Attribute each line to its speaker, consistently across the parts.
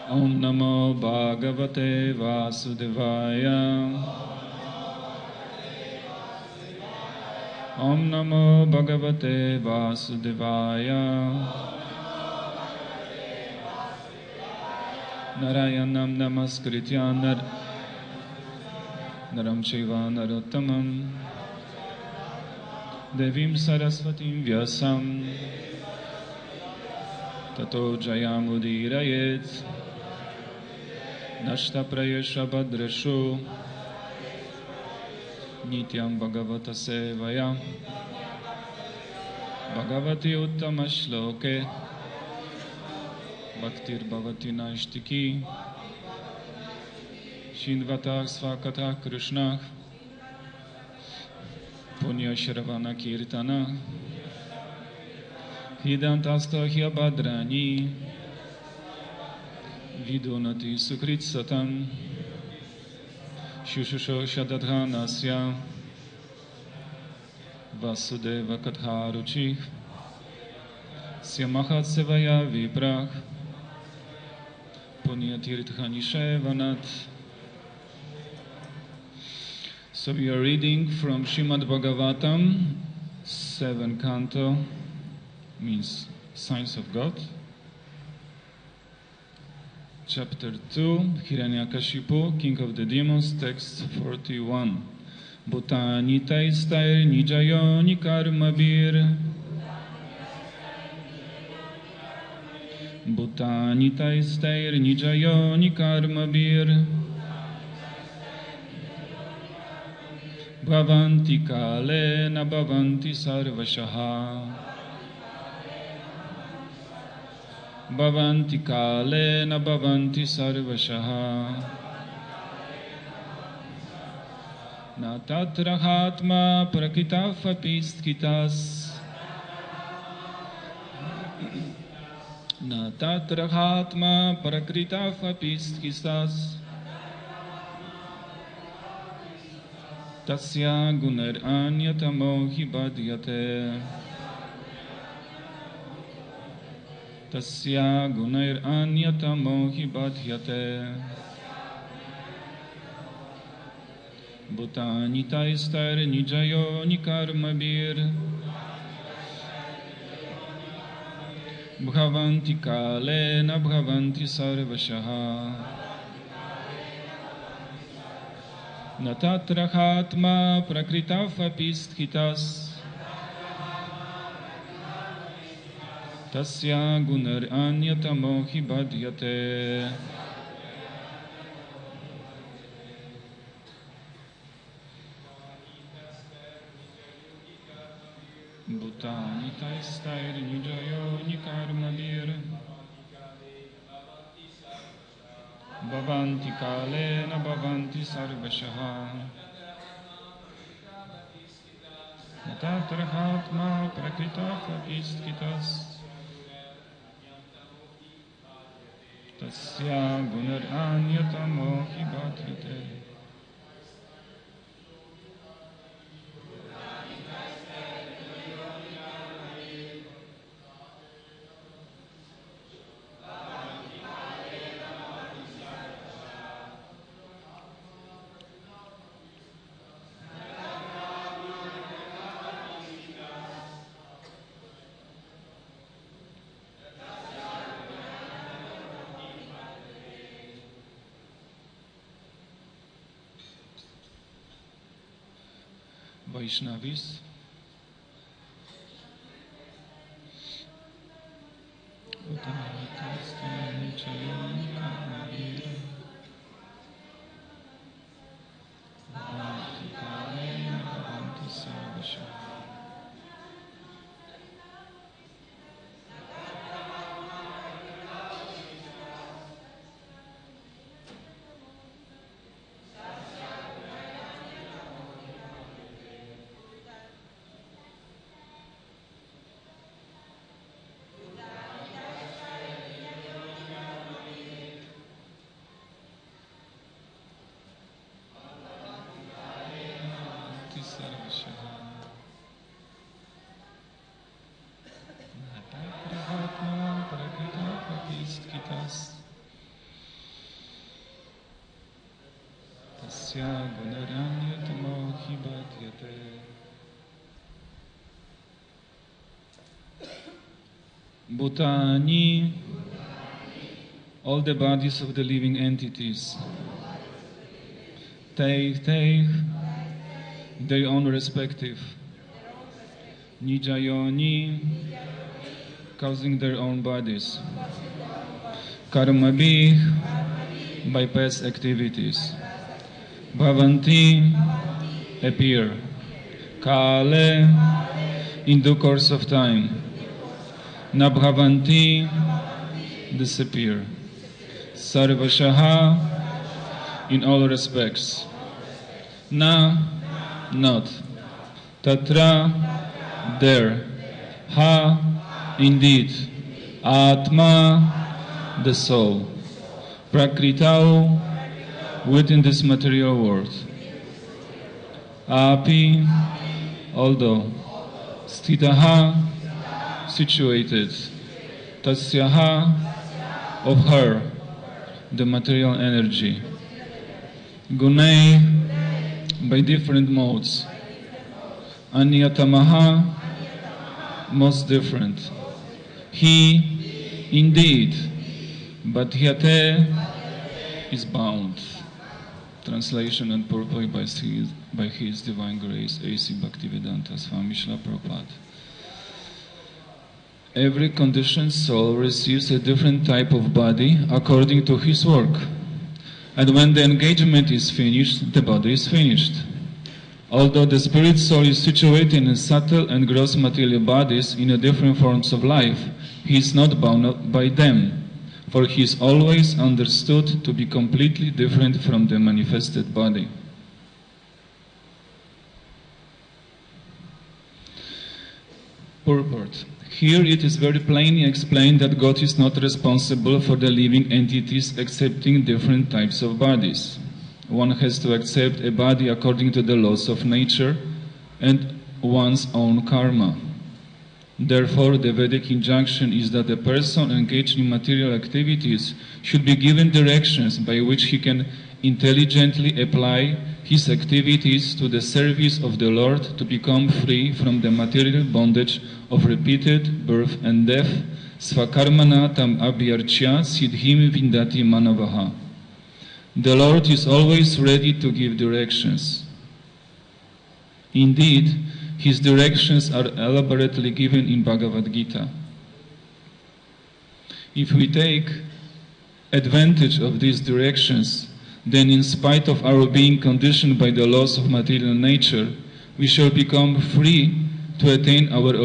Speaker 1: Om Namo Bhagavate Vasudevaya. Om Namo Bhagavate Vasudevaya. Narayanam Namaskritya Naram Shiva Narottamam Devim Saraswatim Vyasam Tato Jayamudirayet Nashta Prayesha Bhadrashu Nityam Bhagavata Sevaya Bhagavati Uttama Shloke Bhaktir Bhavati Naishtiki Shinvatah Svakatah Krishnah Punya Shravana Kirtana Hidantasta Hyabhadrani Vidunati Sukrit Satam Shushusho Shadadhanasya Vasudeva Katharuchi Syamahat Sevaya Viprach Punyatirthani Shevanat. So we are reading from Srimad Bhagavatam, 7th canto, means Signs of God. Chapter 2, Hiranyakashipu, King of the Demons, text 41. Bhutani taistair nijayoni karmabir. Bhutani taistair nijayoni karmabir. Bhavanti kale na bhavanti sarvashaha. Bhavanti kale na bhavanti sarvashaha. Na tatrahatma prakitafapiskitas. Na tatrahatma prakritafapiskistas. Tasya gunar anyatamo hi badhyate. Tasya gunar anyatamo hi badhyate. Bhutani taistar nijayo nikarmabir. Bhavanti kale na bhavanti sarvashaha. Natatrahatma prakritafapishthitas. Tasya gunar anyatamo hi badhyate. Bhutani taistair nijayo nikarmabir. Bhavanti kale na bhavanti sarvashaha. Natatrahatma prakritafapishthitas. Tasya gunar anyatamo hi badhyate. Vaishnavis, tasya gunaranyatamo hibatyate. Bhutani, all the bodies of the living entities, take their own respective nijayoni, causing their own bodies, karmabhi, by past activities, bhavanti, appear, kale, in due course of time, nabhavanti, disappear, sarvashaha, in all respects, na, not, tatra, there, ha, indeed, atma, the soul, prakritau, within this material world, api, although, sthitaha, situated, tasyaha, of her, the material energy, gunai, by different modes, anyatamaha, most different, he, indeed, but hyate is bound. Translation and purport by His Divine Grace, A.C. Bhaktivedanta Swami Srila Prabhupada. Every conditioned soul receives a different type of body according to his work. And when the engagement is finished, the body is finished. Although the spirit soul is situated in subtle and gross material bodies in different forms of life, he is not bound by them, for he is always understood to be completely different from the manifested body. Purport. Here it is very plainly explained that God is not responsible for the living entities accepting different types of bodies. One has to accept a body according to the laws of nature and one's own karma. Therefore, the Vedic injunction is that a person engaged in material activities should be given directions by which he can intelligently apply his activities to the service of the Lord to become free from the material bondage of repeated birth and death. Svakarmana tam abhyarchya siddhim vindati manavaha. The Lord is always ready to give directions. Indeed, His directions are elaborately given in Bhagavad Gita. If we take advantage of these directions, then in spite of our being conditioned by the laws of material nature, we shall become free to attain our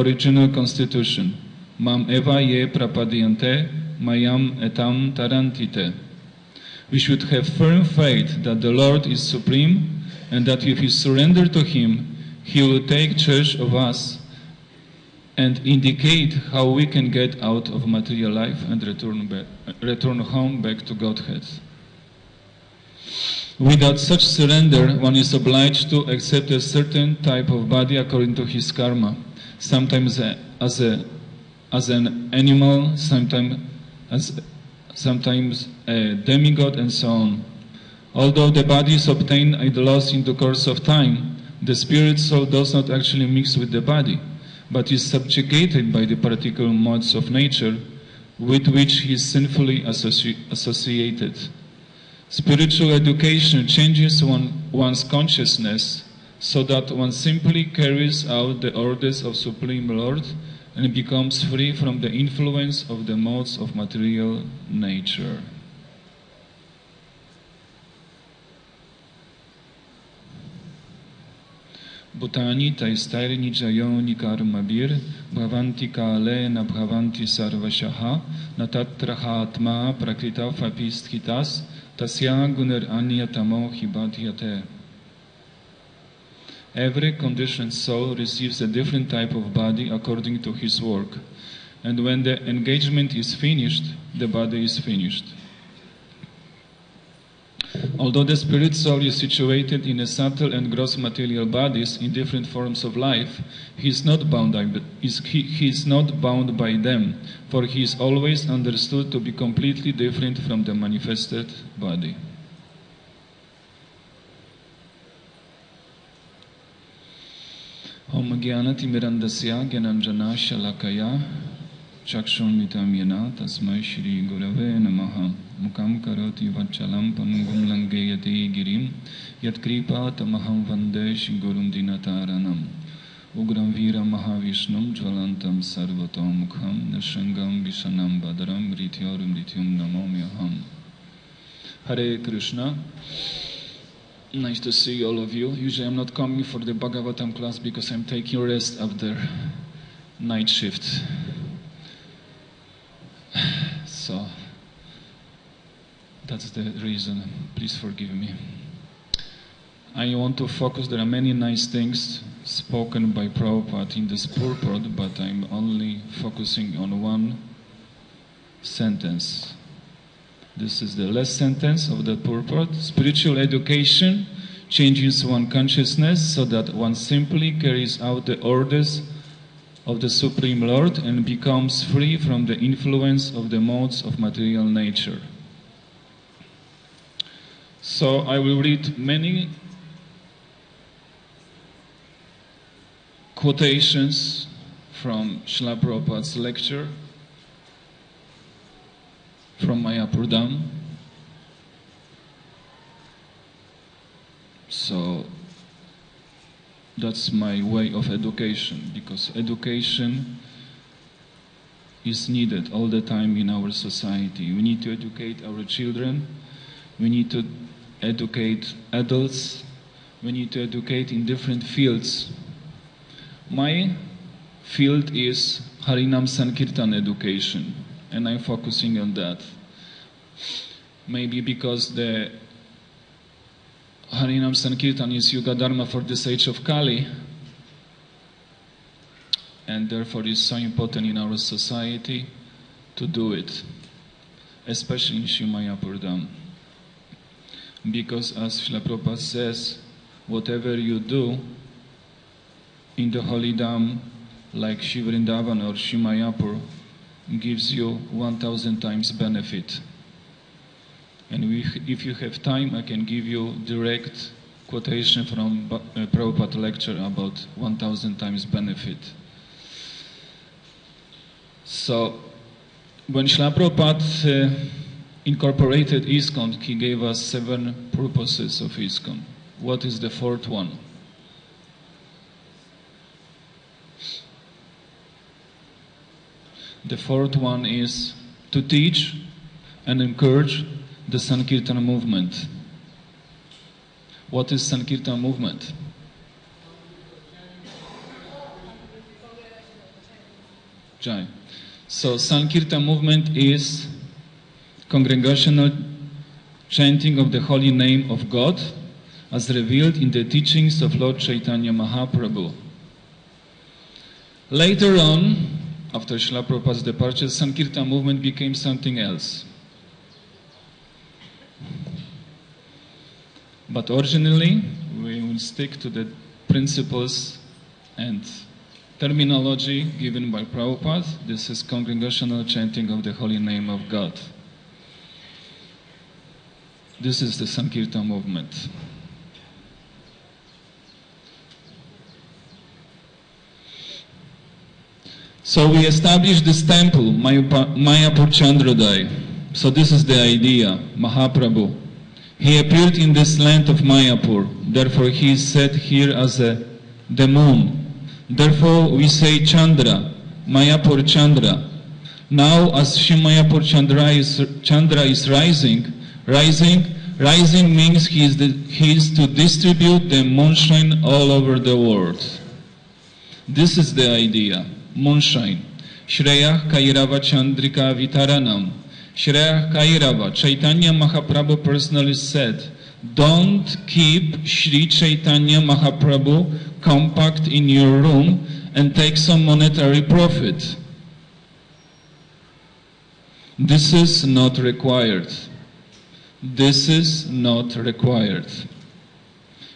Speaker 1: original constitution. Mam eva ye prapadyante, mayam etam tarantite. We should have firm faith that the Lord is supreme, and that if we surrender to Him, He will take charge of us and indicate how we can get out of material life and return home back to Godhead. Without such surrender, one is obliged to accept a certain type of body according to his karma, sometimes as an animal, sometimes a demigod, and so on. Although the body is obtained and lost in the course of time, the spirit soul does not actually mix with the body, but is subjugated by the particular modes of nature with which he is sinfully associated. Spiritual education changes one's consciousness so that one simply carries out the orders of Supreme Lord and becomes free from the influence of the modes of material nature. Bhutani taistairi nijayoni karmabir bhavanti kale na bhavanti sarvashaha natatraha atma prakrita fapisthitas tasya gunar anyatamo hibadhyate. Every conditioned soul receives a different type of body according to his work, and when the engagement is finished, the body is finished. Although the spirit soul is situated in a subtle and gross material bodies in different forms of life, he is not bound by them, for he is always understood to be completely different from the manifested body. Om Gyanati Mirandasya Gyananjana Shalakaya Chakshunmitam Yana Tasmai Shri Gurave Namaha Mukam Karoti Vachalam Pangum Langayati Girim Yat Kripa Tamaham Vandesh Gurum Dinataranam Ugram Vira Mahavishnum Jvalantam Sarvatom Mukham Nashangam Vishanam Badaram Rityorum Rityum Namomyaham. Hare Krishna. Nice to see all of you. Usually I'm not coming for the Bhagavatam class because I'm taking rest after night shift. So that's the reason. Please forgive me. I want to focus. There are many nice things spoken by Prabhupada in this purport, but I'm only focusing on one sentence. This is the last sentence of the purport. Spiritual education changes one consciousness so that one simply carries out the orders of the Supreme Lord and becomes free from the influence of the modes of material nature. So I will read many quotations from Srila Prabhupada's lecture from Mayapur Dham. So that's my way of education, because education is needed all the time in our society. We need to educate our children, we need to educate adults, we need to educate in different fields. My field is Harinam Sankirtan education, and I'm focusing on that. Maybe because the Harinam Sankirtan is Yuga Dharma for this age of Kali, and therefore is so important in our society to do it, especially in Mayapur Dham. Because as Srila Prabhupada says, whatever you do in the Holy Dham, like Shri Vrindavan or Shri Mayapur, gives you 1,000 times benefit. And if you have time, I can give you direct quotation from Prabhupada lecture about 1,000 times benefit. So, when Srila Prabhupada incorporated ISKCON, he gave us 7 purposes of ISKCON. What is the 4th one? The 4th one is to teach and encourage the Sankirtan movement. What is Sankirtan movement? Jai. So Sankirtan movement is congregational chanting of the holy name of God as revealed in the teachings of Lord Chaitanya Mahaprabhu. Later on, after Srila Prabhupada's departure, Sankirtan movement became something else. But originally, we will stick to the principles and terminology given by Prabhupada. This is congregational chanting of the holy name of God. This is the Sankirtan movement. So we established this temple, Mayapur Chandrodaya. So this is the idea, Mahaprabhu. He appeared in this land of Mayapur. Therefore he is said here as the moon. Therefore we say Chandra, Mayapur Chandra. Now as Shri Mayapur Chandra is rising means he is to distribute the moonshine all over the world. This is the idea. Moonshine. Shreya Kairava Chandrika Vitaranam. Shreya Kairava. Chaitanya Mahaprabhu personally said, don't keep Sri Chaitanya Mahaprabhu compact in your room and take some monetary profit. This is not required. This is not required.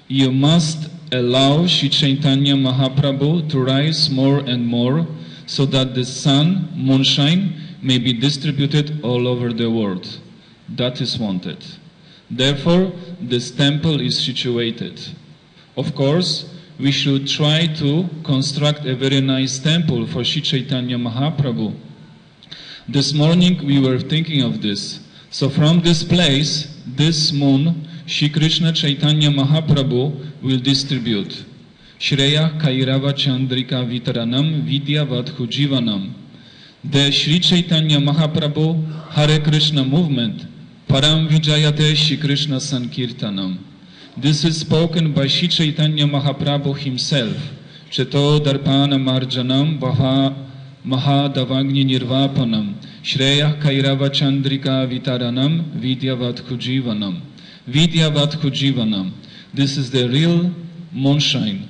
Speaker 1: You must allow Sri Chaitanya Mahaprabhu to rise more and more so that the sun, moonshine, may be distributed all over the world. That is wanted. Therefore, this temple is situated. Of course, we should try to construct a very nice temple for Sri Chaitanya Mahaprabhu. This morning we were thinking of this. So from this place, this moon, Shri Krishna Chaitanya Mahaprabhu will distribute. Shreya Kairava Chandrika Vitaranam Vidya Vadhu Jivanam. The Shri Chaitanya Mahaprabhu Hare Krishna movement, Param Vijayate Shri Krishna Sankirtanam. This is spoken by Shri Chaitanya Mahaprabhu himself. Cheto Darpana Marjanam Mahadavagni Nirvapanam Shreya Kairava Chandrika Vitaranam Vidya Vadhu Jivanam. Vidya Vadhu Jivanam. This is the real moonshine.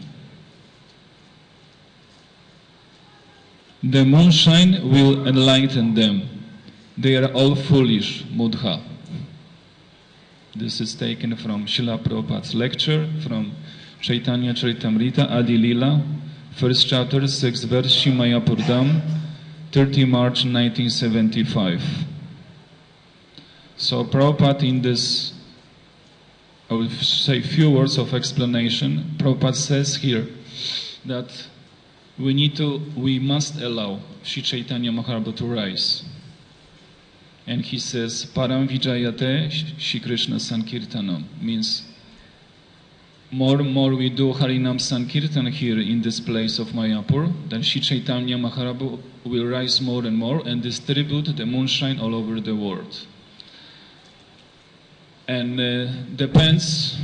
Speaker 1: The moonshine will enlighten them. They are all foolish, Mudha. This is taken from Srila Prabhupada's lecture from Chaitanya Charitamrita Adi Lila, 1st chapter, 6th verse, Shimayapur Dham, 30 March 1975. So Prabhupada in this, I will say few words of explanation. Prabhupada says here that we must allow Sri Chaitanya Mahaprabhu to rise. And he says, Param Vijayate Shri Krishna Sankirtanam, means more and more we do Harinam Sankirtan here in this place of Mayapur, then Shri Chaitanya Mahaprabhu will rise more and more and distribute the moonshine all over the world. And depends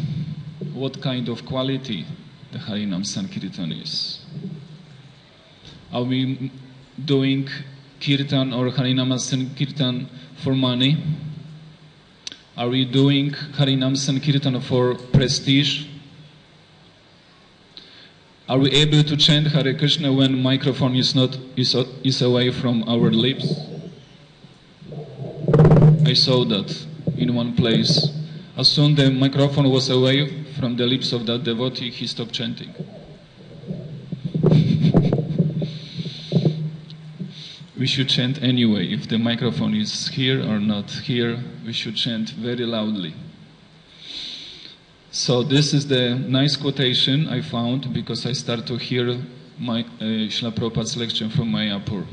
Speaker 1: what kind of quality the Harinam Sankirtan is. Are we doing Kirtan or Harinam Sankirtan for money? Are we doing Harinam Sankirtan for prestige? Are we able to chant Hare Krishna when microphone is away from our lips? I saw that in one place. As soon as the microphone was away from the lips of that devotee, he stopped chanting. We should chant anyway. If the microphone is here or not here, we should chant very loudly. So this is the nice quotation I found because I start to hear my Srila Prabhupada's lecture from Mayapur.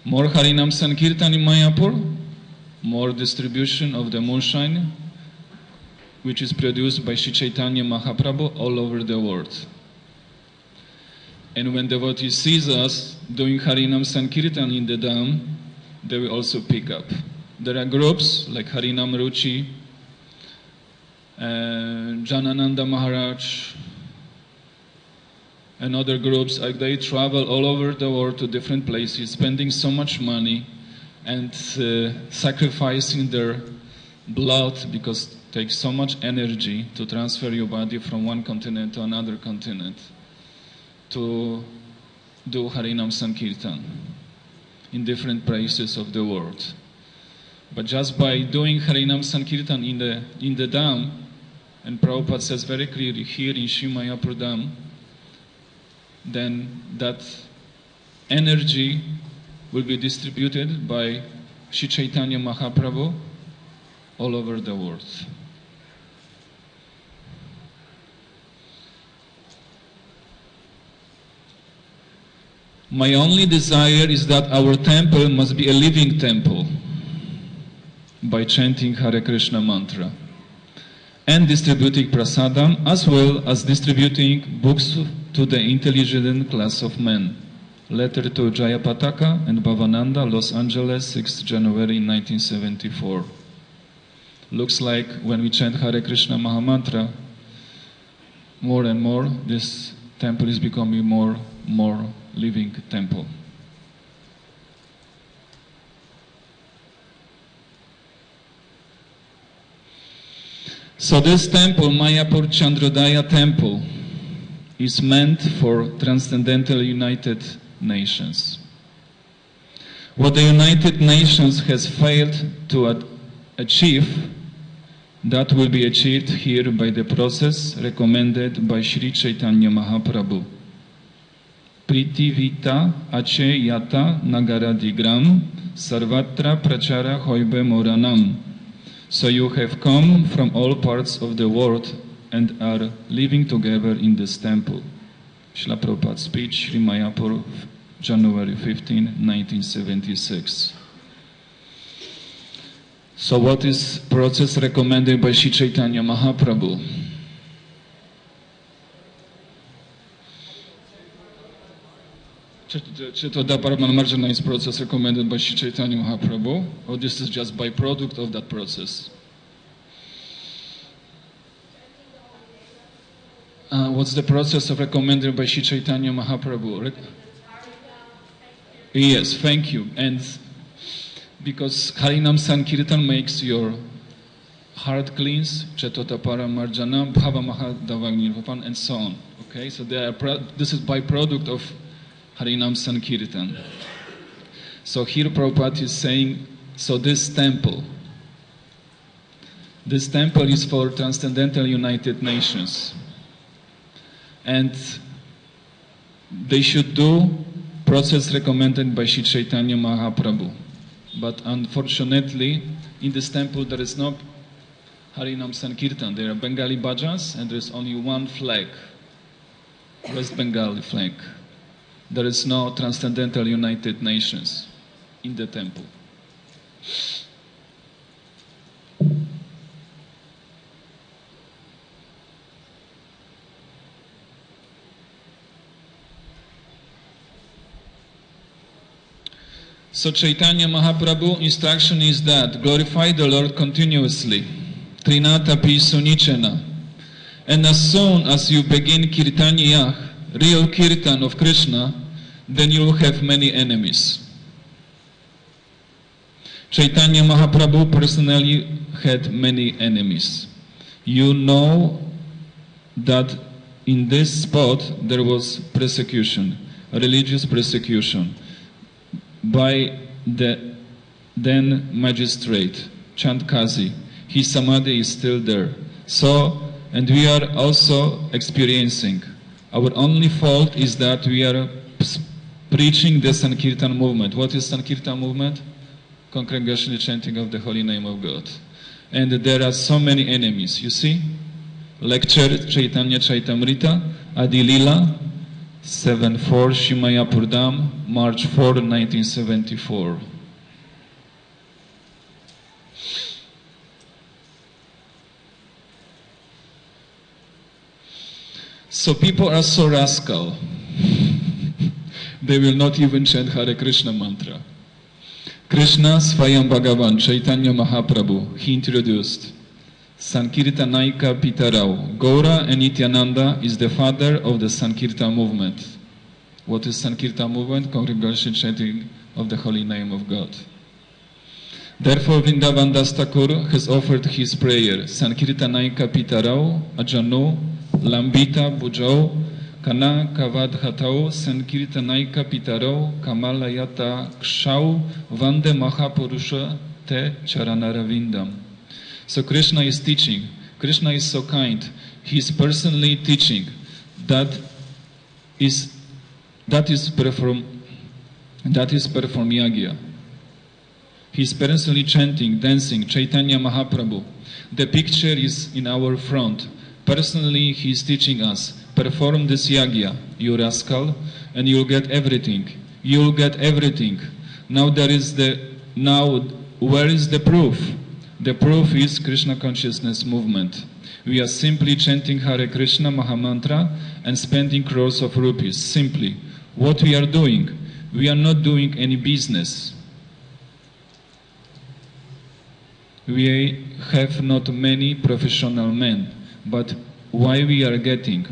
Speaker 1: More Harinam Sankirtan in Mayapur, more distribution of the moonshine, which is produced by Sri Chaitanya Mahaprabhu all over the world. And when devotees sees us doing Harinam Sankirtan in the Dham, they will also pick up. There are groups like Harinam Ruchi, Janananda Maharaj, and other groups. They travel all over the world to different places, spending so much money and sacrificing their blood because it takes so much energy to transfer your body from one continent to another continent, to do Harinam Sankirtan in different places of the world. But just by doing Harinam Sankirtan in the Dham, and Prabhupada says very clearly here in Shimayapur Dham, then that energy will be distributed by Sri Chaitanya Mahaprabhu all over the world. My only desire is that our temple must be a living temple by chanting Hare Krishna mantra and distributing prasadam as well as distributing books to the intelligent class of men. Letter to Jayapataka and Bhavananda, Los Angeles, 6th January 1974. Looks like when we chant Hare Krishna Mahamantra, more and more, this temple is becoming more living temple. So this temple, Mayapur Chandrodaya temple, is meant for transcendental United Nations. What the United Nations has failed to achieve That will be achieved here by the process recommended by Sri Chaitanya Mahaprabhu. Pritivita ache yata nagaradigram sarvatra prachara hoibe moranam. So you have come from all parts of the world and are living together in this temple. Srila Prabhupada's speech, Sri Mayapur, January 15, 1976. So what is process recommended by Sri Chaitanya Mahaprabhu? Chaitanya Paramarjana is process recommended by Sri Chaitanya Mahaprabhu, or this is just byproduct of that process? What's the process of recommended by Sri Chaitanya Mahaprabhu? Yes, thank you. And because Harinam Sankirtan makes your heart cleanse, Chetota Paramarjana, Bhava Mahadavagnirvapan, and so on. Okay, so this is byproduct of Harinam Sankirtan. So here Prabhupada is saying, so this temple is for Transcendental United Nations. And they should do process recommended by Sri Chaitanya Mahaprabhu. But unfortunately, in this temple there is no Harinam Sankirtan. There are Bengali bhajas and there is only one flag, West Bengali flag. There is no Transcendental United Nations in the temple. So Chaitanya Mahaprabhu instruction is that glorify the Lord continuously. Trinata pi sunichena. And as soon as you begin kirtanya, real kirtan of Krishna, then you will have many enemies. Chaitanya Mahaprabhu personally had many enemies. You know that in this spot there was persecution, religious persecution, by the then magistrate, Chandkazi. His samadhi is still there. So, and we are also experiencing. Our only fault is that we are preaching the Sankirtan movement. What is Sankirtan movement? Congregational chanting of the holy name of God. And there are so many enemies. You see? Lecture Chaitanya Chaitamrita, Adilila, 7-4, Shimaya Purdam, March 4, 1974. So people are so rascal. They will not even chant Hare Krishna mantra. Krishna Swayam Bhagavan, Chaitanya Mahaprabhu, he introduced Sankirtanaika Pitarao. Gaura and Nityananda is the father of the Sankirtan movement. What is Sankirtan movement? Congregation chanting of the holy name of God. Therefore Vrindavan Das Thakur has offered his prayer. Sankirtanaika Pitarao, Ajanu, Lambita Bujao, Kana Kavadhatao, Sankirtanaika Pitarao, Kamalayata Kshau, Vande Mahapurusha Te Charanaravindam. So Krishna is teaching. Krishna is so kind. He is personally teaching that is perform yagya. He is personally chanting, dancing, Chaitanya Mahaprabhu. The picture is in our front. Personally, he is teaching us, perform this yagya, you rascal, and you'll get everything. You'll get everything. Now where is the proof? The proof is Krishna consciousness movement. We are simply chanting Hare Krishna Mahamantra and spending crores of rupees. Simply. What we are doing? We are not doing any business. We have not many professional men, but why we are getting?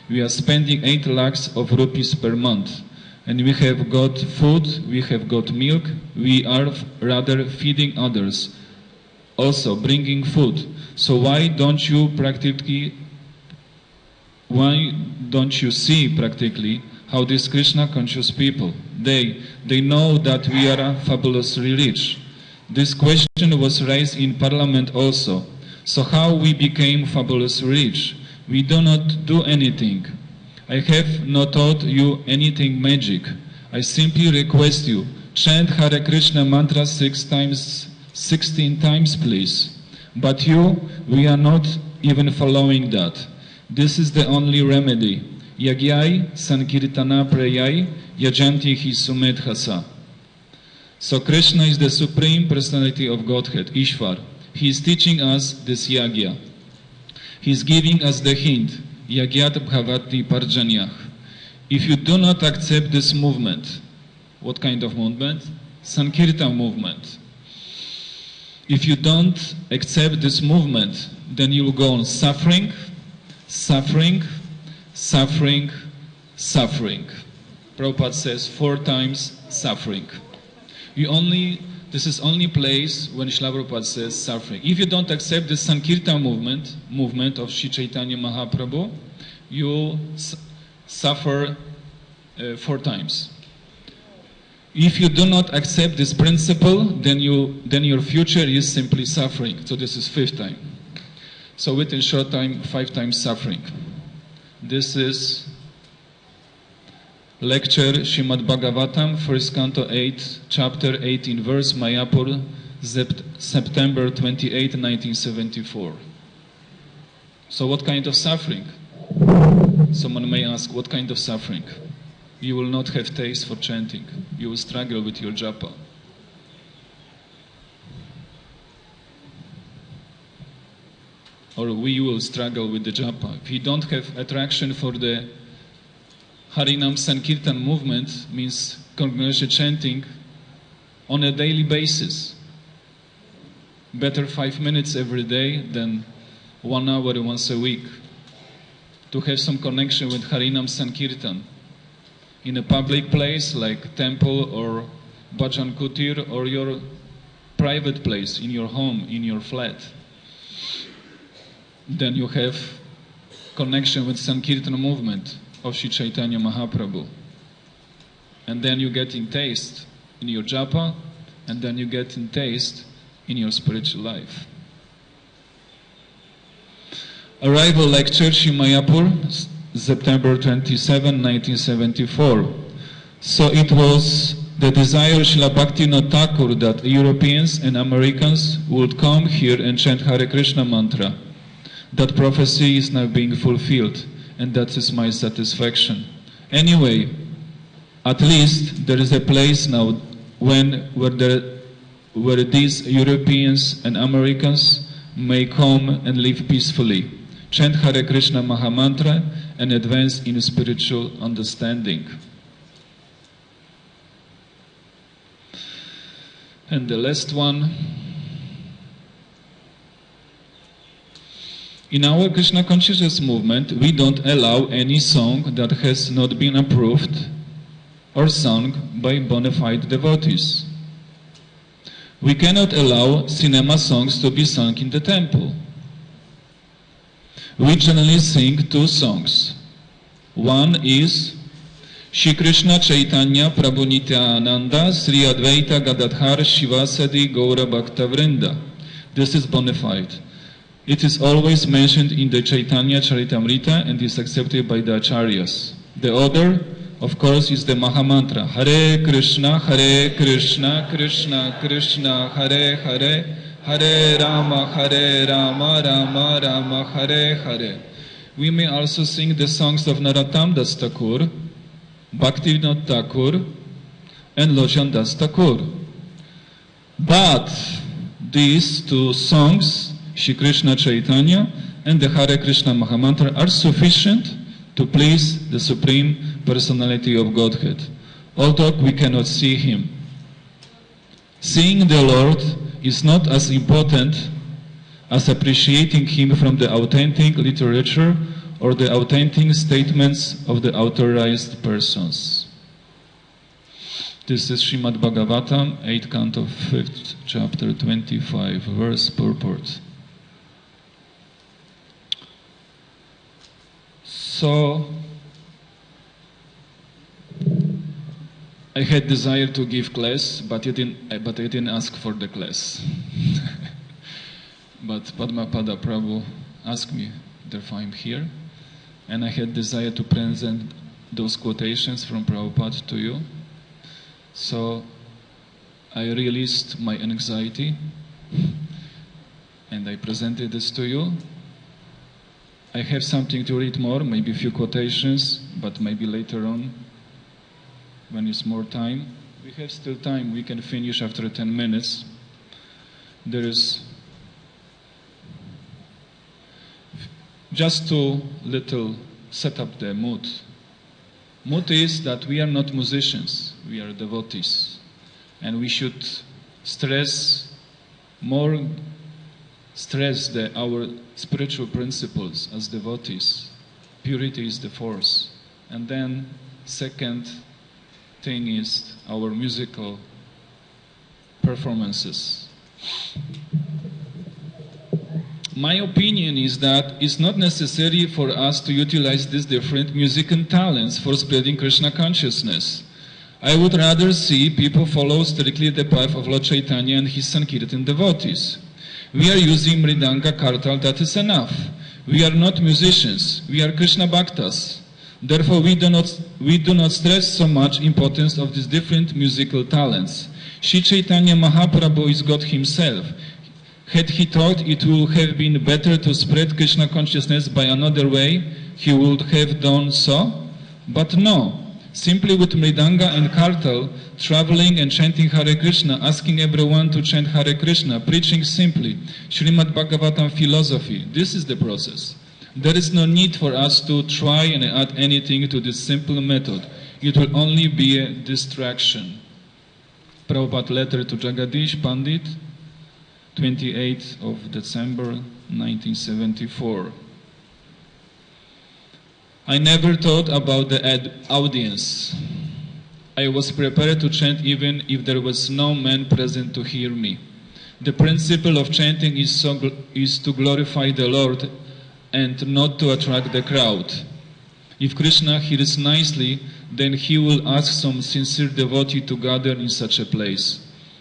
Speaker 1: We are spending 8 lakhs of rupees per month. And we have got food, we have got milk, we are rather feeding others. Also bringing food. So why don't you see practically how these Krishna conscious people, they know that we are fabulously rich. This question was raised in parliament also. So how we became fabulously rich? We do not do anything. I have not taught you anything magic. I simply request you, chant Hare Krishna mantra 16 times, please. But we are not even following that. This is the only remedy. Yagyai Sankirtana Prayai Yajanti Hi Sumedhasa. So Krishna is the Supreme Personality of Godhead, Ishvar. He is teaching us this yagya. He is giving us the hint, Yagyat Bhavati Parjanyah. If you do not accept this movement, what kind of movement? Sankirtan movement. If you don't accept this movement, then you will go on suffering, suffering, suffering, suffering. Prabhupada says 4 times suffering. This is only place when Srila Prabhupada says suffering. If you don't accept the Sankirtan movement of Sri Chaitanya Mahaprabhu, you suffer 4 times. If you do not accept this principle, then your future is simply suffering. So this is 5th time. So within short time, 5 times suffering. This is lecture Srimad Bhagavatam, 1st Canto 8, chapter 18, verse Mayapur, September 28, 1974. So what kind of suffering? Someone may ask, what kind of suffering? You will not have taste for chanting. You will struggle with your japa. Or we will struggle with the japa. If you don't have attraction for the Harinam Sankirtan movement, means congregational chanting on a daily basis. Better 5 minutes every day than 1 hour once a week. To have some connection with Harinam Sankirtan in a public place like temple or bhajan kutir or your private place, in your home, in your flat. Then you have connection with Sankirtan movement of Sri Chaitanya Mahaprabhu. And then you get in taste in your japa, and then you get in taste in your spiritual life. Arrival lecture, Sri Mayapur, September 27, 1974. So it was the desire of Srila Bhaktivinoda Thakur that Europeans and Americans would come here and chant Hare Krishna mantra. That prophecy is now being fulfilled, and that is my satisfaction. Anyway, at least there is a place now where these Europeans and Americans may come and live peacefully, chant Hare Krishna Mahamantra, and advance in spiritual understanding. And the last one. In our Krishna consciousness movement, we don't allow any song that has not been approved or sung by bona fide devotees. We cannot allow cinema songs to be sung in the temple. We generally sing 2 songs. One is Shri Krishna Chaitanya Prabhu Nityananda Sri Advaita Gadadhar Shivasadi Gaura Bhakta Vrinda. This is bona fide. It is always mentioned in the Chaitanya Charitamrita and is accepted by the Acharyas. The other, of course, is the Mahamantra. Hare Krishna, Krishna Krishna, Hare Hare, Hare Rama, Rama Rama, Hare Hare. We may also sing the songs of Narottam Das Thakur, Bhaktivinoda Thakur, and Lochhan Das Thakur. But these 2 songs, Shri Krishna Chaitanya and the Hare Krishna Mahamantra, are sufficient to please the Supreme Personality of Godhead, although we cannot see Him. Seeing the Lord is not as important as appreciating Him from the authentic literature or the authentic statements of the authorized persons. This is Srimad Bhagavatam, 8th canto, 5th chapter, 25, verse purport. So, I had desire to give class, but I didn't ask for the class. but Padmapada Prabhu asked me, therefore I'm here, and I had desire to present those quotations from Prabhupada to you. So I released my anxiety and I presented this to you. I have something to read more, maybe a few quotations, but maybe later on, when it's more time. We have still time, we can finish after 10 minutes. There is just to little set up the mood. Mood is that we are not musicians, we are devotees. And we should stress our spiritual principles as devotees. Purity is the force. And then second thing is our musical performances. My opinion is that it's not necessary for us to utilize these different musical talents for spreading Krishna consciousness. I would rather see people follow strictly the path of Lord Chaitanya and his Sankirtan devotees. We are using Mridanga Kartal, that is enough. We are not musicians, we are Krishna Bhaktas. Therefore we do not stress so much importance of these different musical talents. Sri Chaitanya Mahaprabhu is God himself. Had he thought it would have been better to spread Krishna consciousness by another way, he would have done so. But no, simply with Mridanga and Kartal, traveling and chanting Hare Krishna, asking everyone to chant Hare Krishna, preaching simply, Srimad Bhagavatam philosophy, this is the process. There is no need for us to try and add anything to this simple method. It will only be a distraction. Prabhupada letter to Jagadish Pandit, 28th of December 1974. I never thought about the audience. I was prepared to chant even if there was no man present to hear me. The principle of chanting is to glorify the Lord and not to attract the crowd. If Krishna hears nicely, then he will ask some sincere devotee to gather in such a place.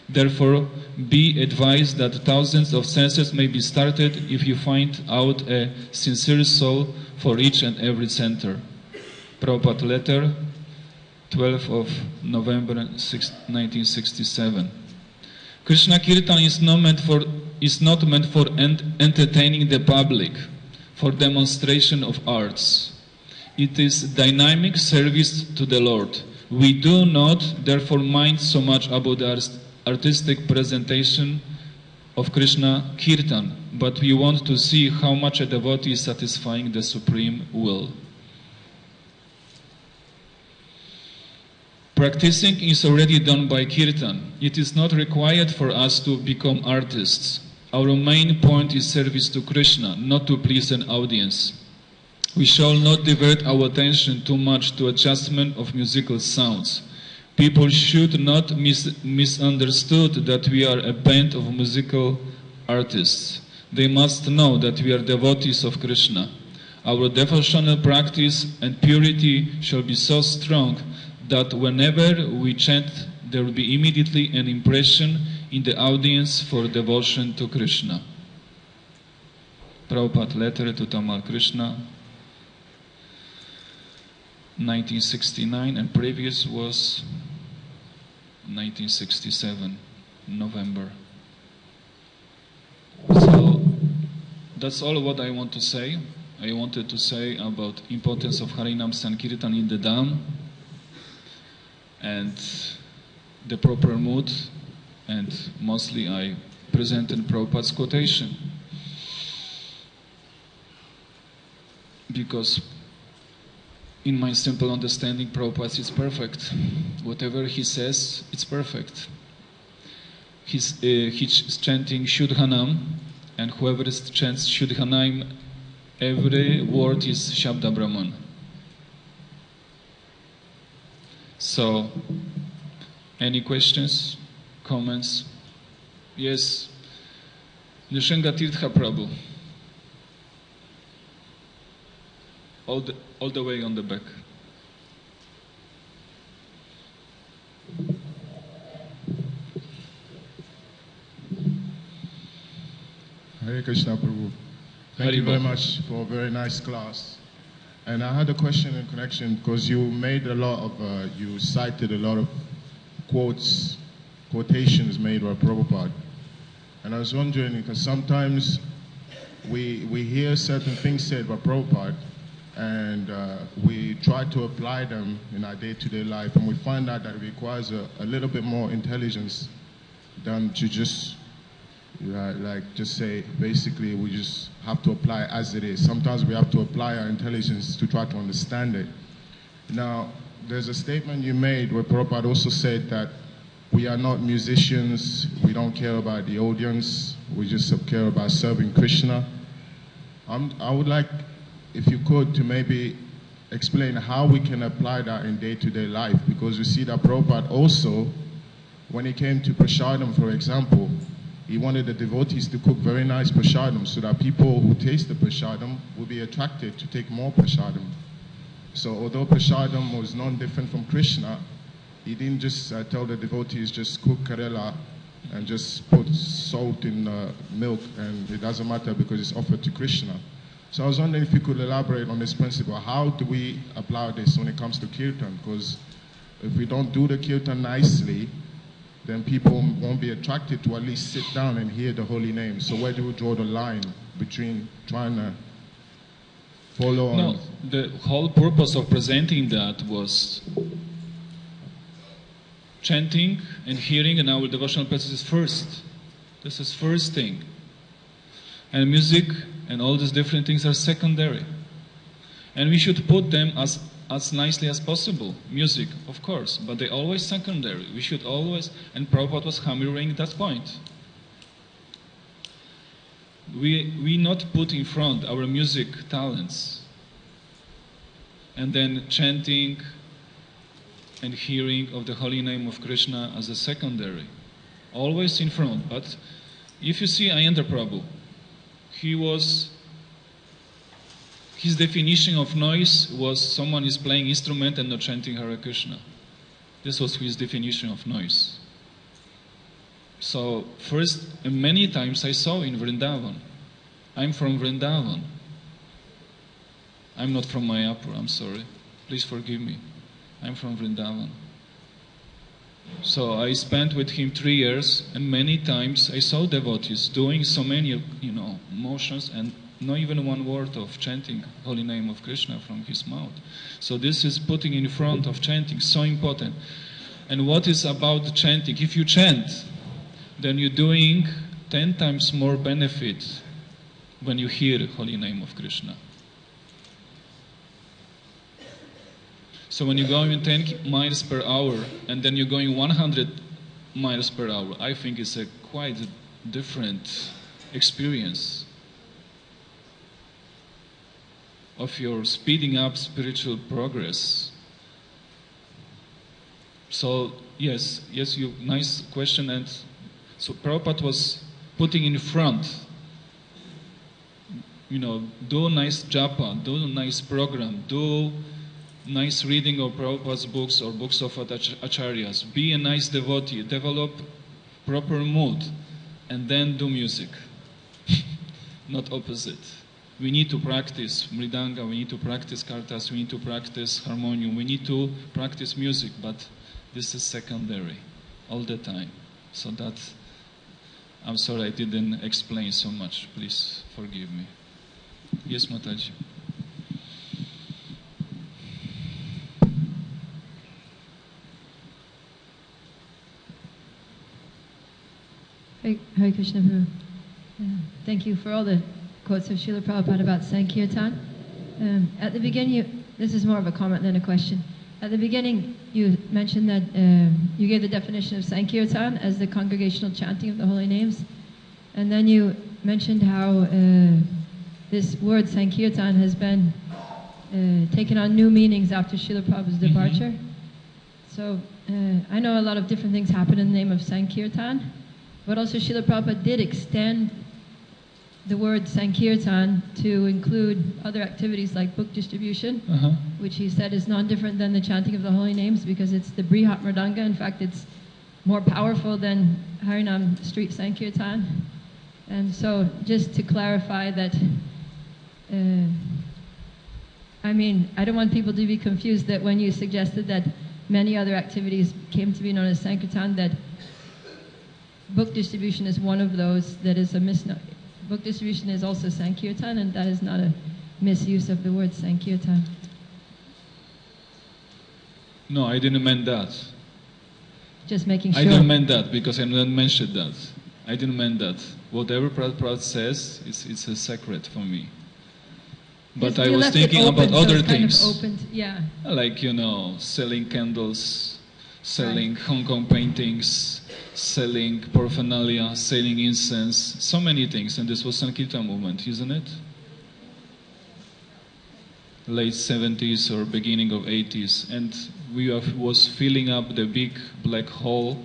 Speaker 1: Therefore, be advised that thousands of censuses may be started if you find out a sincere soul for each and every center. Prabhupada letter, 12th of November 1967. Krishna Kirtan is not meant for entertaining the public, for demonstration of arts. It is dynamic service to the Lord. We do not therefore mind so much about the artistic presentation of Krishna Kirtan, but we want to see how much a devotee is satisfying the Supreme Will. Practicing is already done by Kirtan. It is not required for us to become artists. Our main point is service to Krishna, not to please an audience. We shall not divert our attention too much to adjustment of musical sounds. People should not misunderstood that we are a band of musical artists. They must know that we are devotees of Krishna. Our devotional practice and purity shall be so strong that whenever we chant, there will be immediately an impression in the audience for devotion to Krishna. Prabhupada letter to Tamal Krishna, 1969, and previous was 1967, November. So that's all what I want to say. I wanted to say about importance of Harinam Sankirtan in the Dham and the proper mood, and mostly I presented Prabhupada's quotation because in my simple understanding, Prabhupada is perfect. Whatever he says, it's perfect. He's chanting Shuddhanam, and whoever chants Shuddhanam, every word is Shabda Brahman. So, any questions, comments? Yes, Nishinga Tirtha Prabhu. All the way on the back.
Speaker 2: Hare Krishna Prabhu. Thank you very much for a very nice class. And I had a question in connection because you made a lot of, you cited a lot of quotations made by Prabhupada. And I was wondering, because sometimes we hear certain things said by Prabhupada, and we try to apply them in our day-to-day life, and we find out that it requires a little bit more intelligence than to just just say, basically, we just have to apply it as it is. Sometimes we have to apply our intelligence to try to understand it. Now, there's a statement you made where Prabhupada also said that we are not musicians, we don't care about the audience, we just care about serving Krishna. I would like, if you could, to maybe explain how we can apply that in day-to-day life, because we see that Prabhupada also, when he came to prasadam, for example, he wanted the devotees to cook very nice prasadam so that people who taste the prasadam will be attracted to take more prasadam. So although prasadam was non-different from Krishna, he didn't just tell the devotees just cook karela and just put salt in milk and it doesn't matter because it's offered to Krishna. So I was wondering if you could elaborate on this principle. How do we apply this when it comes to kirtan? Because if we don't do the kirtan nicely, then people won't be attracted to at least sit down and hear the holy name. So where do we draw the line between trying to follow on?
Speaker 1: No, the whole purpose of presenting that was chanting and hearing and our devotional practices first. This is first thing. And music and all these different things are secondary. And we should put them as nicely as possible. Music, of course, but they're always secondary. We should always, and Prabhupada was hammering that point. We not put in front our music talents and then chanting and hearing of the holy name of Krishna as a secondary. Always in front. But if you see Ayendra Prabhu, his definition of noise was someone is playing instrument and not chanting Hare Krishna. This was his definition of noise. So first, and many times I saw in Vrindavan. I'm from Vrindavan. I'm not from Mayapur, I'm sorry. Please forgive me. I'm from Vrindavan. So I spent with him 3 years, and many times I saw devotees doing so many, motions and not even one word of chanting holy name of Krishna from his mouth. So this is putting in front of chanting, so important. And what is about the chanting? If you chant, then you're doing 10 times more benefit when you hear holy name of Krishna. So when you're going 10 miles per hour and then you're going 100 miles per hour, I think it's a quite different experience of your speeding up spiritual progress. So yes, you nice question. And so Prabhupada was putting in front, do nice japa, do nice program, do nice reading of Prabhupada's books or books of acharyas, be a nice devotee, develop proper mood, and then do music. Not opposite. We need to practice mridanga, we need to practice kartas, we need to practice harmonium, we need to practice music, but this is secondary all the time. So that, I'm sorry I didn't explain so much. Please forgive me. Yes, Mataji.
Speaker 3: Hare Krishna Prabhu. Thank you for all the quotes of Srila Prabhupada about Sankirtan. At the beginning, this is more of a comment than a question. At the beginning, you mentioned that you gave the definition of Sankirtan as the congregational chanting of the holy names. And then you mentioned how this word Sankirtan has been taken on new meanings after Srila Prabhupada's departure. So I know a lot of different things happen in the name of Sankirtan. But also Srila Prabhupada did extend the word Sankirtan to include other activities like book distribution, which he said is non-different than the chanting of the holy names because it's the Brihat Mridanga. In fact, it's more powerful than Harinam Street Sankirtan. And so just to clarify that, I mean, I don't want people to be confused that when you suggested that many other activities came to be known as Sankirtan, that book distribution is one of those that is a misnomer. Book distribution is also Sankirtan, and that is not a misuse of the word Sankirtan.
Speaker 1: No, I didn't mean that.
Speaker 3: Just making sure.
Speaker 1: I didn't mean that because I didn't mention that. I didn't mean that. Whatever Prabhupada says, it's a secret for me. But
Speaker 3: Yes,
Speaker 1: I
Speaker 3: you
Speaker 1: was
Speaker 3: left it
Speaker 1: thinking
Speaker 3: open,
Speaker 1: about
Speaker 3: so
Speaker 1: other
Speaker 3: it's kind of
Speaker 1: things.
Speaker 3: open to- yeah.
Speaker 1: Like, you know, selling candles, selling Hong Kong paintings, selling paraphernalia, selling incense, so many things. And this was Sankirtan movement, isn't it? Late 70s or beginning of 80s. And was filling up the big black hole.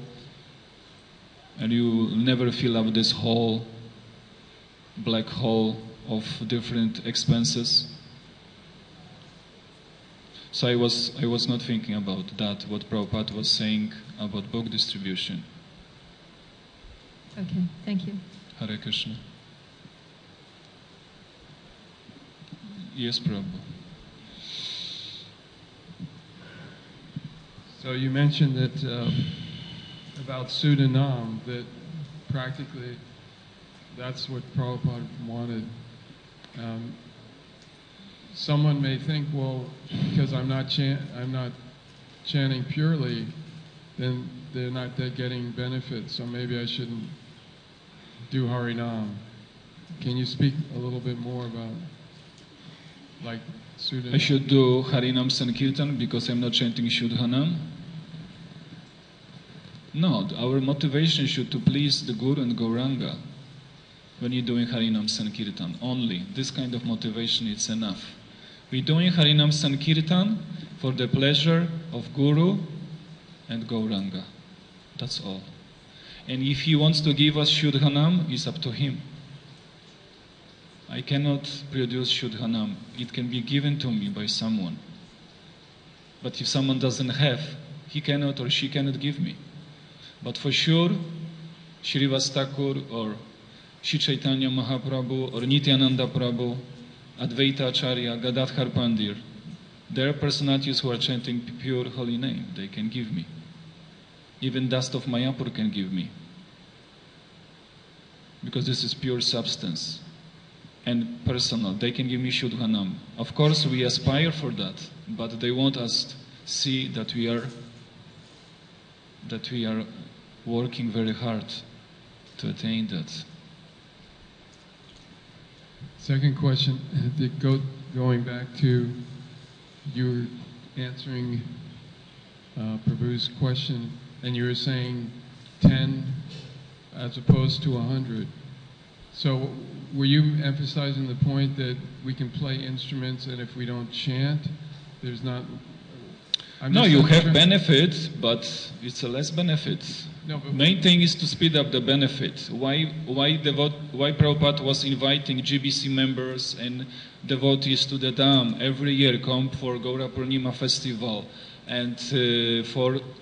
Speaker 1: And you never fill up this whole black hole of different expenses. So I was not thinking about that, what Prabhupada was saying about book distribution.
Speaker 3: Okay, thank you.
Speaker 1: Hare Krishna. Yes, Prabhu.
Speaker 4: So you mentioned that about pseudonym, that practically that's what Prabhupada wanted. Someone may think, well, because I'm not chanting purely, then they're not getting benefits, so maybe I shouldn't do Harinam. Can you speak a little bit more about, like, pseudonym?
Speaker 1: I should do Harinam Sankirtan because I'm not chanting Shuddhanam? No, our motivation should to please the Guru and Gauranga when you're doing Harinam Sankirtan. Only this kind of motivation is enough. We're doing Harinam Sankirtan for the pleasure of Guru and Gauranga. That's all. And if he wants to give us Shuddhanam, it's up to him. I cannot produce Shuddhanam. It can be given to me by someone. But if someone doesn't have, he cannot or she cannot give me. But for sure, Shrivas Thakur or Shri Chaitanya Mahaprabhu or Nityananda Prabhu, Advaita Acharya, Gadadhar Pandir, there are personalities who are chanting pure holy name. They can give me. Even dust of Mayapur can give me. Because this is pure substance and personal. They can give me Shuddhanam. Of course, we aspire for that, but they want us to see that we are working very hard to attain that.
Speaker 4: Second question, going back to you were answering Prabhu's question, and you were saying 10 as opposed to 100. So were you emphasizing the point that we can play instruments and if we don't chant, there's not...
Speaker 1: No, you have benefit, but it's a less benefit.
Speaker 4: No, but
Speaker 1: main thing is to speed up the benefit. Why Prabhupada was inviting GBC members and devotees to the Dham every year, come for Gaura Purnima festival and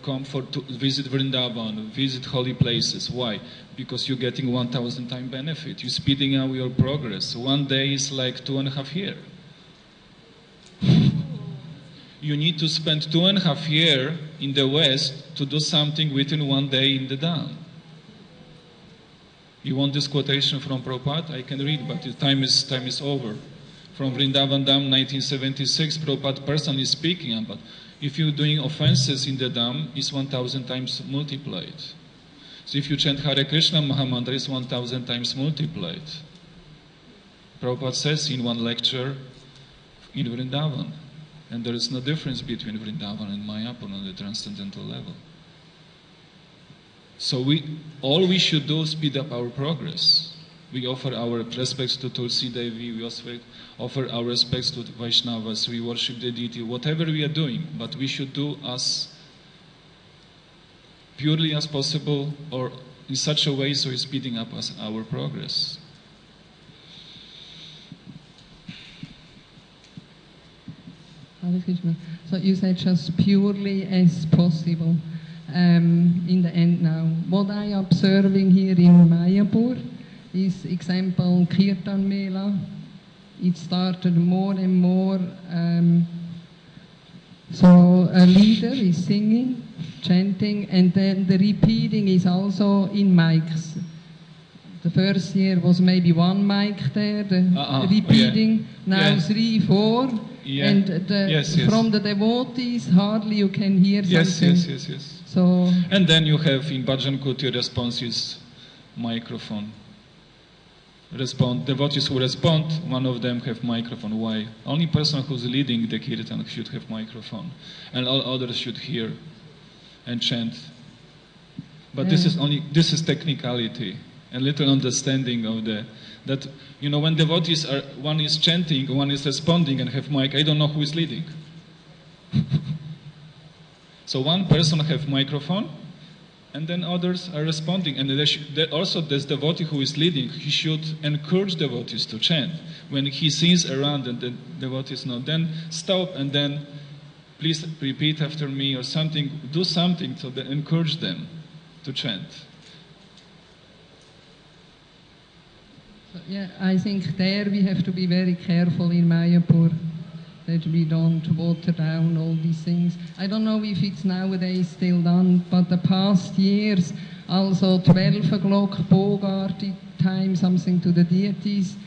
Speaker 1: come to visit Vrindavan, visit holy places. Why? Because you're getting 1,000 times benefit. You're speeding up your progress. One day is like 2.5 years. You need to spend 2.5 years in the West to do something within 1 day in the Dham. You want this quotation from Prabhupada? I can read, but the time is over. From Vrindavan Dham, 1976, Prabhupada personally speaking about, if you're doing offenses in the Dham, it's 1,000 times multiplied. So if you chant Hare Krishna Mahamantra, it's 1,000 times multiplied. Prabhupada says in one lecture in Vrindavan. And there is no difference between Vrindavan and Mayapur on the transcendental level. So all we should do is speed up our progress. We offer our respects to Tulsi Devi, we also offer our respects to Vaishnavas, we worship the deity, whatever we are doing, but we should do as purely as possible or in such a way so it's speeding up our progress.
Speaker 5: Hare Krishna. So you said just purely as possible in the end now. What I am observing here in Mayapur is example Kirtan Mela. It started more and more. So a leader is singing, chanting, and then the repeating is also in mics. The first year was maybe one mic there, the repeating. Now 3, 4, and from the devotees hardly you can hear something.
Speaker 1: Yes.
Speaker 5: So
Speaker 1: and then you have in Bhajan Kuti responses microphone. Devotees who respond, one of them have microphone. Why? Only person who's leading the kirtan should have microphone, and all others should hear and chant. But this is technicality and little understanding of that. You know, when devotees are, one is chanting, one is responding, and have mic. I don't know who is leading. So one person have microphone, and then others are responding. And also this devotee who is leading, he should encourage devotees to chant. When he sees around and the devotees know, then stop and then please repeat after me or something, do something to encourage them to chant.
Speaker 5: Yeah, I think there we have to be very careful in Mayapur, that we don't water down all these things. I don't know if it's nowadays still done, but the past years, also 12 o'clock Bogarti time, something to the deities,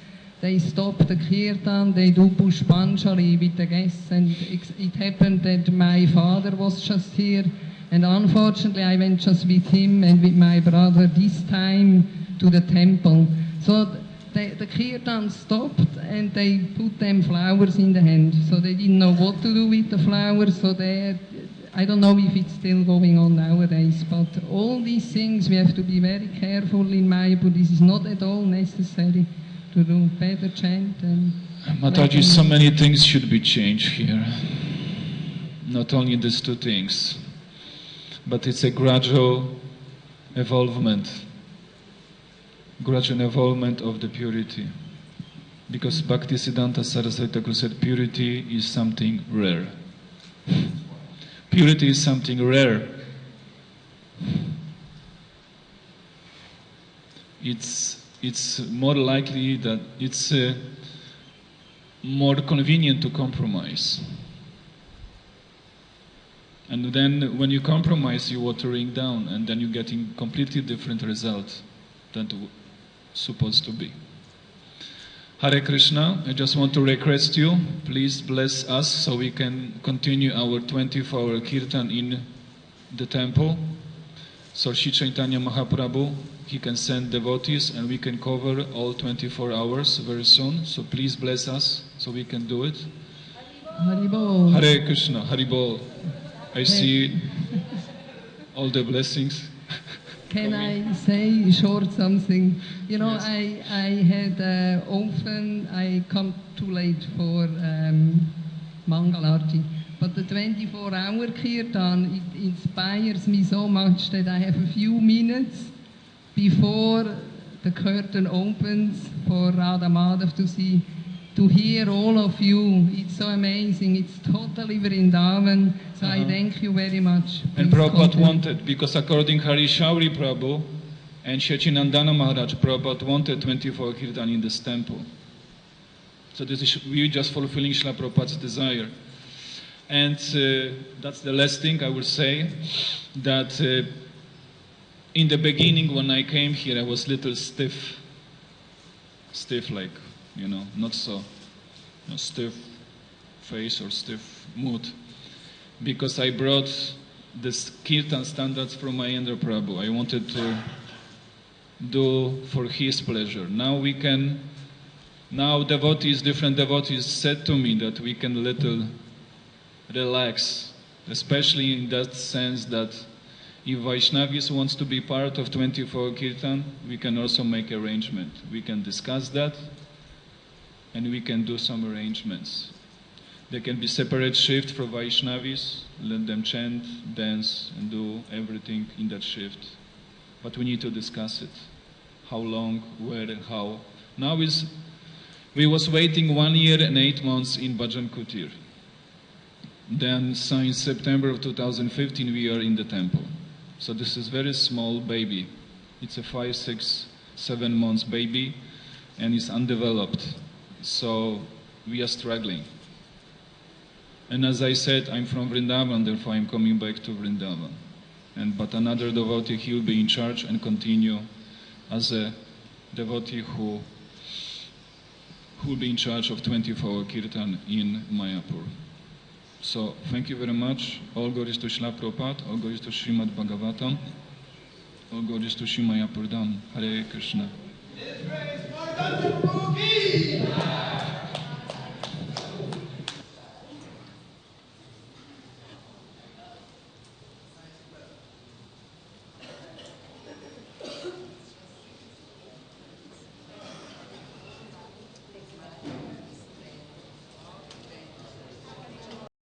Speaker 5: they stop the kirtan, they do Pushpanjali with the guests, and it happened that my father was just here, and unfortunately I went just with him and with my brother this time to the temple. So the kirtan stopped and they put them flowers in the hand. So they didn't know what to do with the flowers. So I don't know if it's still going on nowadays. But all these things we have to be very careful in Mayapur. This is not at all necessary to do better chant. And
Speaker 1: Mataji, so many things should be changed here. Not only these two things, but it's a gradual evolvement. Gradual involvement of the purity. Because Bhaktisiddhanta Saraswati Thakur said purity is something rare. Purity is something rare. It's more likely that it's more convenient to compromise. And then when you compromise, you're watering down, and then you're getting completely different result than supposed to be. Hare Krishna, I just want to request you, please bless us so we can continue our 24-hour kirtan in the temple. So Sri Chaitanya Mahaprabhu, he can send devotees and we can cover all 24 hours very soon. So please bless us so we can do it.
Speaker 5: Haribol.
Speaker 1: Hare Krishna, Haribol. I see all the blessings.
Speaker 5: Can I say short something? You know,
Speaker 1: Yes.
Speaker 5: I had often, I come too late for Mangalarti, but the 24-hour kirtan, it inspires me so much that I have a few minutes before the curtain opens for Radha Madhav to hear all of you. It's so amazing. It's totally Vrindavan. So I thank you very much.
Speaker 1: And
Speaker 5: Please
Speaker 1: Prabhupada
Speaker 5: continue.
Speaker 1: wanted, because according Harishauri Prabhu and Shachinandana Maharaj, Prabhupada wanted 24 kirtan in this temple. So this is, we just fulfilling Srila Prabhupada's desire. And that's the last thing I will say, that in the beginning when I came here I was a little stiff like, you know, not so stiff face or stiff mood, because I brought this kirtan standards from Mahendra Prabhu. I wanted to do for his pleasure. Now devotees, different devotees said to me that we can little relax, especially in that sense that if Vaishnavis wants to be part of 24 kirtan, we can also make arrangement. We can discuss that and we can do some arrangements. There can be separate shift for Vaishnavis, let them chant, dance, and do everything in that shift. But we need to discuss it. How long, where, and how. Now we was waiting 1 year and 8 months in Bhajan Kutir. Then since September of 2015 we are in the temple. So this is very small baby. It's a 5-6 7 months baby and is undeveloped. So we are struggling. And as I said, I'm from Vrindavan, therefore I'm coming back to Vrindavan. But another devotee, he will be in charge and continue as a devotee who will be in charge of 24-hour kirtan in Mayapur. So thank you very much. All glories to Srila Prabhupada, all glories to Srimad Bhagavatam, all glories to Sri Mayapur Dham. Hare Krishna.